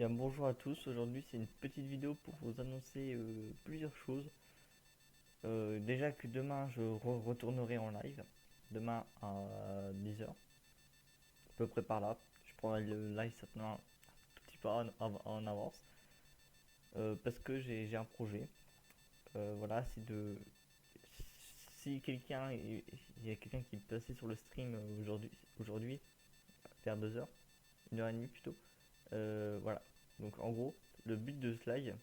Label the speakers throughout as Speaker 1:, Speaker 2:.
Speaker 1: Bien, bonjour à tous, aujourd'hui c'est une petite vidéo pour vous annoncer plusieurs choses. Déjà que demain je retournerai en live, demain à 10 h, à peu près par là. Je prendrai le live certainement un tout petit peu en avance, parce que j'ai un projet. Voilà, c'est de... Si quelqu'un, il y a quelqu'un qui est passé sur le stream aujourd'hui vers 2 h, 1 h 30 plutôt. Voilà, donc en gros, le but de ce live,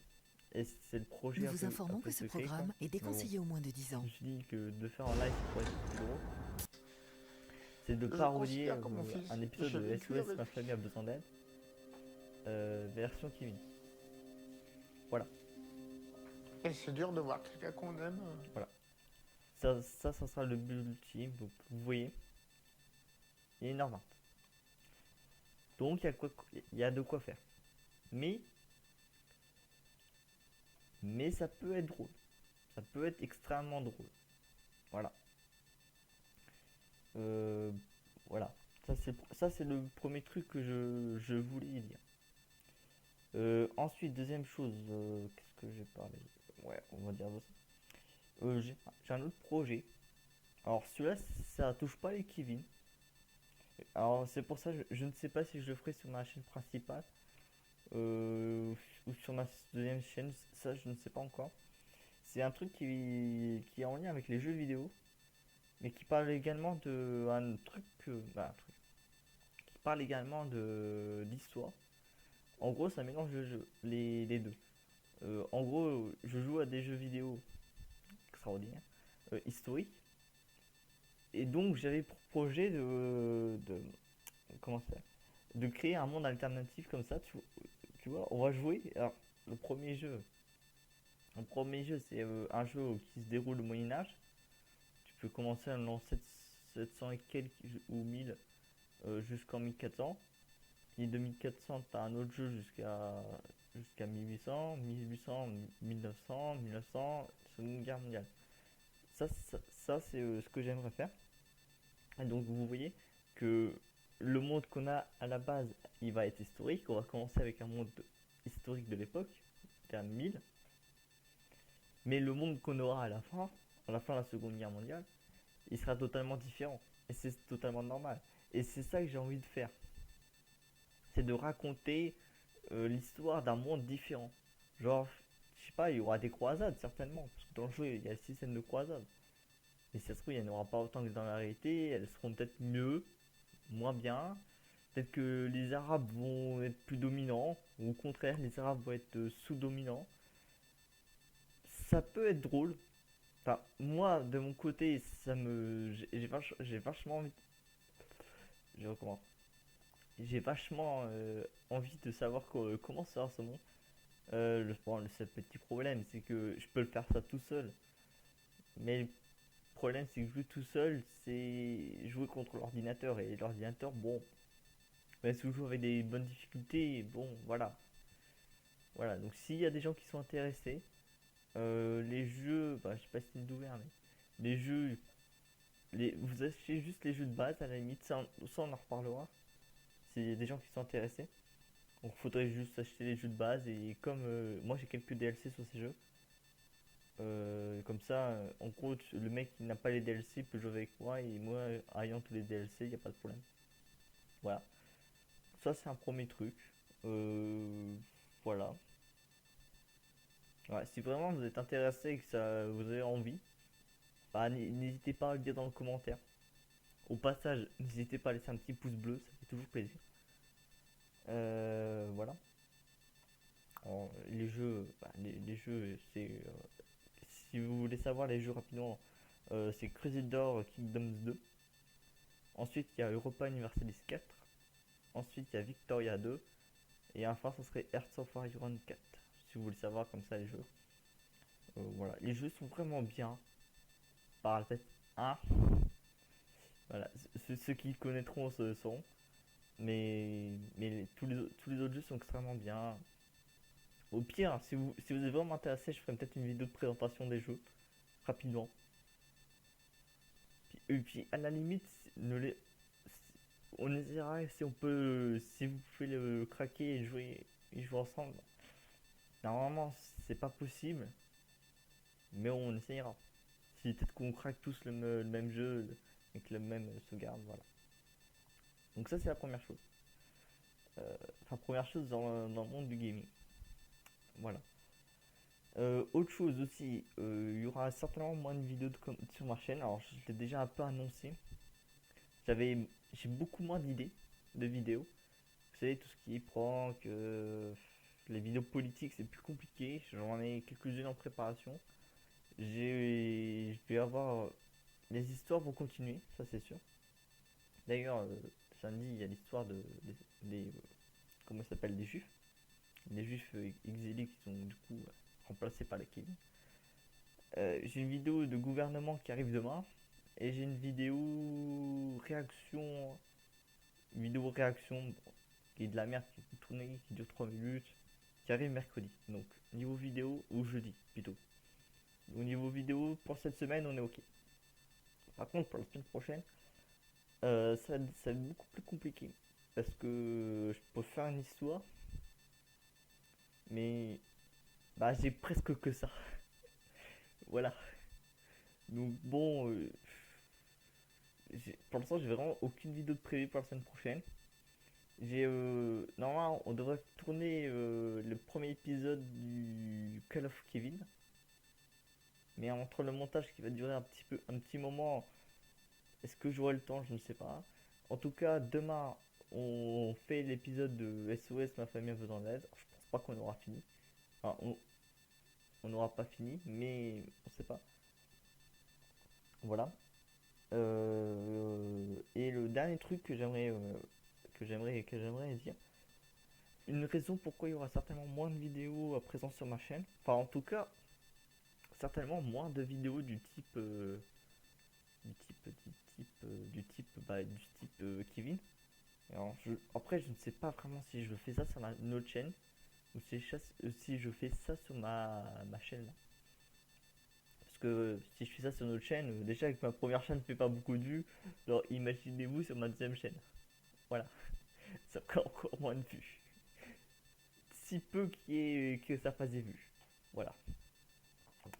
Speaker 1: et c'est le projet
Speaker 2: Nous
Speaker 1: un
Speaker 2: vous
Speaker 1: peu, un
Speaker 2: informons
Speaker 1: peu
Speaker 2: que ce
Speaker 1: secret quoi.
Speaker 2: programme est
Speaker 1: Mais bon,
Speaker 2: déconseillé aux moins de 10
Speaker 1: je
Speaker 2: ans.
Speaker 1: me suis dit que de faire en live ça pourrait être plus drôle. C'est de
Speaker 3: Je
Speaker 1: parodier
Speaker 3: considère que mon fils,
Speaker 1: un épisode
Speaker 3: j'ai
Speaker 1: de
Speaker 3: vécu
Speaker 1: SOS
Speaker 3: avec
Speaker 1: Ma
Speaker 3: lui.
Speaker 1: famille a besoin d'aide, version Kevin. Voilà,
Speaker 3: Et c'est dur de voir quelqu'un qu'on aime.
Speaker 1: voilà. Ça sera le but ultime. Donc vous voyez, il y a une h Donc il y a de quoi faire. Mais, mais ça peut être drôle. Ça peut être extrêmement drôle. Voilà. Euh, voilà. Ça c'est le premier truc que je voulais dire. Ensuite, deuxième chose, qu'est-ce que j'ai parlé? Ouais, on va dire ça. J'ai un autre projet. Alors celui-là, ça touche pas les Kevin. Alors c'est pour ça, je ne sais pas si je le ferai sur ma chaîne principale, ou sur ma deuxième chaîne. Ça, je ne sais pas encore. C'est un truc qui est en lien avec les jeux vidéo, mais qui parle également de un truc, un truc qui parle également de d'histoire. En gros, ça mélange les deux. En gros, je joue à des jeux vidéo extraordinaires, historiques, et donc j'avais pour projet de comment ça, de créer un monde alternatif comme ça. Tu vois, on va jouer. Alors, le premier jeu, le premier jeu, c'est un jeu qui se déroule au Moyen Âge. Tu peux commencer en l'an 700 et quelques ou 1000, jusqu'en 1400. Et de 1400, t'as un autre jeu jusqu'à 1800, 1800, 1900, 1900, Seconde Guerre mondiale. Ça c'est ce que j'aimerais faire. Et donc vous voyez que le monde qu'on a à la base, il va être historique. On va commencer avec un monde historique de l'époque, vers 1000. Mais le monde qu'on aura à la fin de la Seconde Guerre mondiale, il sera totalement différent. Et c'est totalement normal. Et c'est ça que j'ai envie de faire. C'est de raconter l'histoire d'un monde différent. Genre, je sais pas, il y aura des croisades certainement. Parce que dans le jeu, il y a le système de croisades. Mais si ça se trouve, il n'y en aura pas autant que dans la réalité. Elles seront peut-être mieux, moins bien. Peut-être que les Arabes vont être plus dominants. Ou au contraire, les Arabes vont être sous-dominants. Ça peut être drôle. Enfin, moi, de mon côté, j'ai vachement envie. Je recommence. J'ai vachement envie de savoir comment sera ce monde. Le seul petit problème, c'est que je peux le faire ça tout seul. Mais le problème, c'est que jouer tout seul, c'est jouer contre l'ordinateur. Et l'ordinateur, bon, même si vous jouez avec des bonnes difficultés, bon, voilà. Voilà, donc s'il y a des gens qui sont intéressés, les jeux, bah, je sais pas si c'est une ouvert, mais les jeux, vous achetez juste les jeux de base à la limite, ça on en reparlera. S'il y a des gens qui sont intéressés, donc faudrait juste acheter les jeux de base. Et comme moi j'ai quelques DLC sur ces jeux, comme ça, en gros, le mec qui n'a pas les DLC peut jouer avec moi, et moi, ayant tous les DLC, il n'y a pas de problème. Voilà. Ça, c'est un premier truc. Euh, voilà. Ouais, si vraiment vous êtes intéressé et que vous avez envie, bah, n'hésitez pas à le dire dans le commentaire. Au passage, n'hésitez pas à laisser un petit pouce bleu, ça fait toujours plaisir. Voilà. Alors, les jeux, bah, les jeux, c'est. Si vous voulez savoir les jeux rapidement, c'est Crusader Kingdoms 2. Ensuite, il y a Europa Universalis 4. Ensuite, il y a Victoria 2. Et enfin, ça serait Hearts of Iron 4. Si vous voulez savoir comme ça les jeux. Voilà. Les jeux sont vraiment bien. Par la tête 1. Voilà. Ceux qui connaîtront ce sont. Mais tous les autres jeux sont extrêmement bien. Au pire, si vous êtes vraiment intéressé, je ferai peut-être une vidéo de présentation des jeux. Rapidement. Et puis à la limite, ne les, on essaiera si on peut, si vous pouvez le craquer et jouer ils jouent ensemble. Normalement, c'est pas possible, mais on essayera. Si peut-être qu'on craque tous le même jeu avec le même sauvegarde, voilà. Donc ça c'est la première chose. Enfin première chose dans le monde du gaming. Voilà. Autre chose aussi, il y aura certainement moins de vidéos sur ma chaîne. Alors je l'ai déjà un peu annoncé. J'avais, j'ai beaucoup moins d'idées de vidéos. Vous savez tout ce qui est prank, les vidéos politiques c'est plus compliqué. J'en ai quelques-unes en préparation. Je vais avoir, les histoires vont continuer, ça c'est sûr. D'ailleurs, samedi il y a l'histoire des comment ça s'appelle, des juifs. Des juifs exilés qui sont du coup remplacés par les Kevin. J'ai une vidéo de gouvernement qui arrive demain. Et j'ai une vidéo réaction bon, qui est de la merde, qui est tournée, qui dure 3 minutes, qui arrive mercredi. Donc niveau vidéo, ou jeudi plutôt. Au niveau vidéo, pour cette semaine, on est ok. Par contre, pour la semaine prochaine, ça va être beaucoup plus compliqué. Parce que je peux faire une histoire, mais bah, j'ai presque que ça. Voilà. Donc bon, pour l'instant, j'ai vraiment aucune vidéo de prévue pour la semaine prochaine. Normalement, on devrait tourner le premier épisode du Call of Kevin. Mais entre le montage qui va durer un petit moment, est-ce que j'aurai le temps? Je ne sais pas. En tout cas, demain, on fait l'épisode de SOS, ma famille a besoin d'aide. Je pense pas qu'on aura fini. Enfin, on n'aura pas fini, mais on sait pas. Voilà. Et le dernier truc que j'aimerais dire, une raison pourquoi il y aura certainement moins de vidéos à présent sur ma chaîne. Enfin, en tout cas, certainement moins de vidéos du type Kevin. Alors, après, je ne sais pas vraiment si je fais ça sur une autre chaîne ou si je fais ça sur ma chaîne là. Parce que si je fais ça sur notre chaîne, déjà que ma première chaîne ne fait pas beaucoup de vues, alors imaginez-vous sur ma deuxième chaîne. Voilà, ça ferait encore moins de vues. Si peu que ça fasse des vues. Voilà.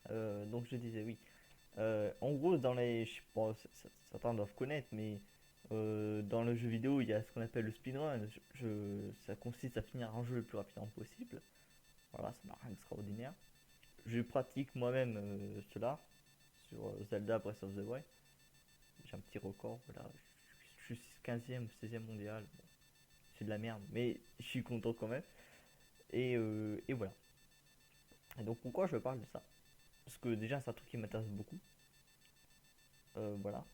Speaker 1: Donc je disais oui. En gros, bon, certains doivent connaître, mais dans le jeu vidéo, il y a ce qu'on appelle le speedrun. Ça consiste à finir un jeu le plus rapidement possible. Voilà, ça n'a rien d'extraordinaire. Je pratique moi-même cela sur Zelda Breath of the Wild. J'ai un petit record, voilà. Je suis 15e, 16e mondial. Bon, c'est de la merde, mais je suis content quand même. Et voilà. Et donc pourquoi je parle de ça? Parce que déjà c'est un truc qui m'intéresse beaucoup. Voilà.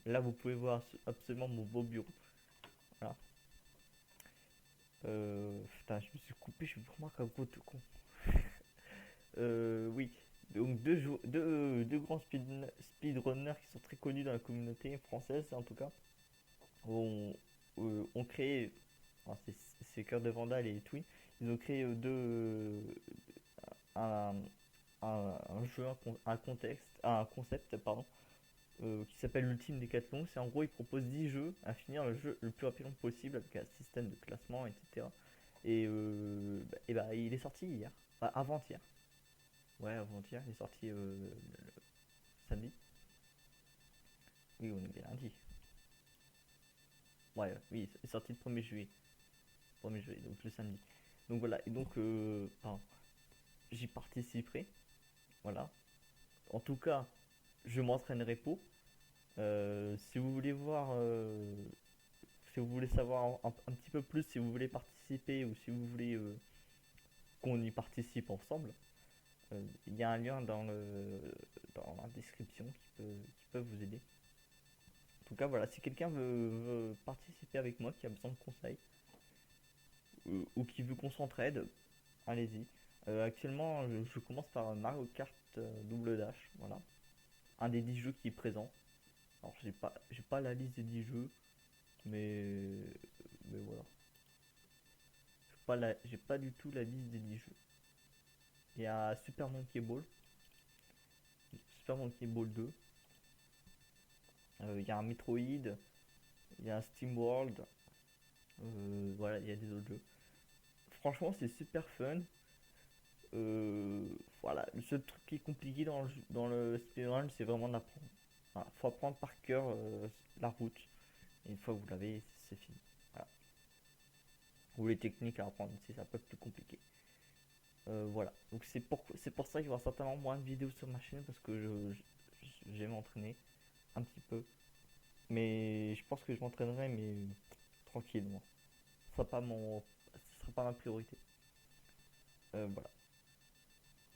Speaker 1: Là vous pouvez voir absolument mon beau bureau. Voilà. Putain, je me suis coupé, je suis vraiment un gros de con. Oui. Donc deux grands speedrunners qui sont très connus dans la communauté française en tout cas. Ont créé, enfin, c'est Cœur de Vandal et Twin, ils ont créé un, un jeu, un concept, pardon, qui s'appelle Ultime Decathlon. C'est en gros, ils proposent 10 jeux à finir le jeu le plus rapidement possible avec un système de classement, etc. Et il est sorti hier, enfin, avant-hier. Ouais, avant-hier, il est sorti samedi. Oui, on est bien lundi. Ouais, oui, il est sorti le 1er juillet. 1er juillet, donc le samedi. Donc voilà, et donc j'y participerai. Voilà. En tout cas, je m'entraînerai pour. Si vous voulez voir, si vous voulez savoir un petit peu plus, si vous voulez participer ou si vous voulez qu'on y participe ensemble, il y a un lien dans la description qui peut vous aider. En tout cas, voilà, si quelqu'un veut participer avec moi, qui a besoin de conseils, ou qui veut qu'on s'entraide, allez-y. Actuellement, je commence par Mario Kart Double Dash, voilà. Un des 10 jeux qui est présent. Alors, j'ai pas la liste des 10 jeux, mais voilà. J'ai pas du tout la liste des 10 jeux. Il y a Super Monkey Ball 2, il y a un Metroid, il y a un Steam World, voilà, il y a des autres jeux. franchement, c'est super fun. Voilà, le seul truc qui est compliqué dans le speedrun, c'est vraiment d'apprendre. Voilà, faut apprendre par cœur la route. Et une fois que vous l'avez, c'est fini. Voilà. Ou les techniques à apprendre, c'est un peu plus compliqué. Voilà, donc c'est pour ça qu'il y aura certainement moins de vidéos sur ma chaîne parce que je vais m'entraîner un petit peu. Mais je pense que je m'entraînerai, mais tranquillement. Ce sera pas ma priorité. Voilà.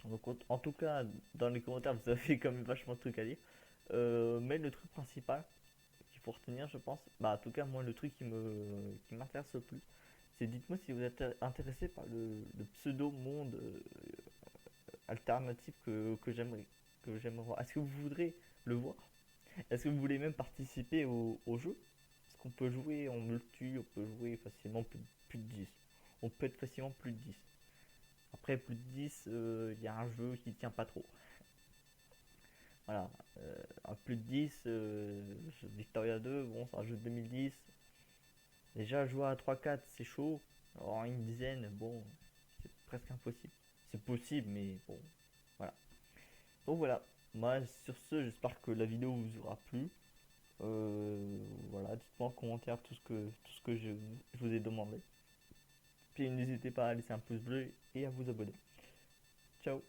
Speaker 1: Donc en tout cas, dans les commentaires, vous avez quand même vachement de trucs à dire. Mais le truc principal qu'il faut retenir, je pense, bah en tout cas moi le truc qui m'intéresse le plus, c'est dites-moi si vous êtes intéressé par le pseudo monde alternatif que j'aimerais voir. Est-ce que vous voudrez le voir? Est-ce que vous voulez même participer au jeu? Parce qu'on peut jouer en multi, on peut jouer facilement plus de 10. On peut être facilement plus de 10. Après plus de 10, il y a un jeu qui tient pas trop. Voilà, à plus de 10, Victoria 2, bon c'est un jeu de 2010. Déjà jouer à 3-4 c'est chaud. Alors une dizaine, bon, c'est presque impossible. C'est possible mais bon, voilà. Donc voilà, moi sur ce j'espère que la vidéo vous aura plu. Voilà, dites-moi en commentaire tout ce que je vous ai demandé. Puis n'hésitez pas à laisser un pouce bleu et à vous abonner. Ciao.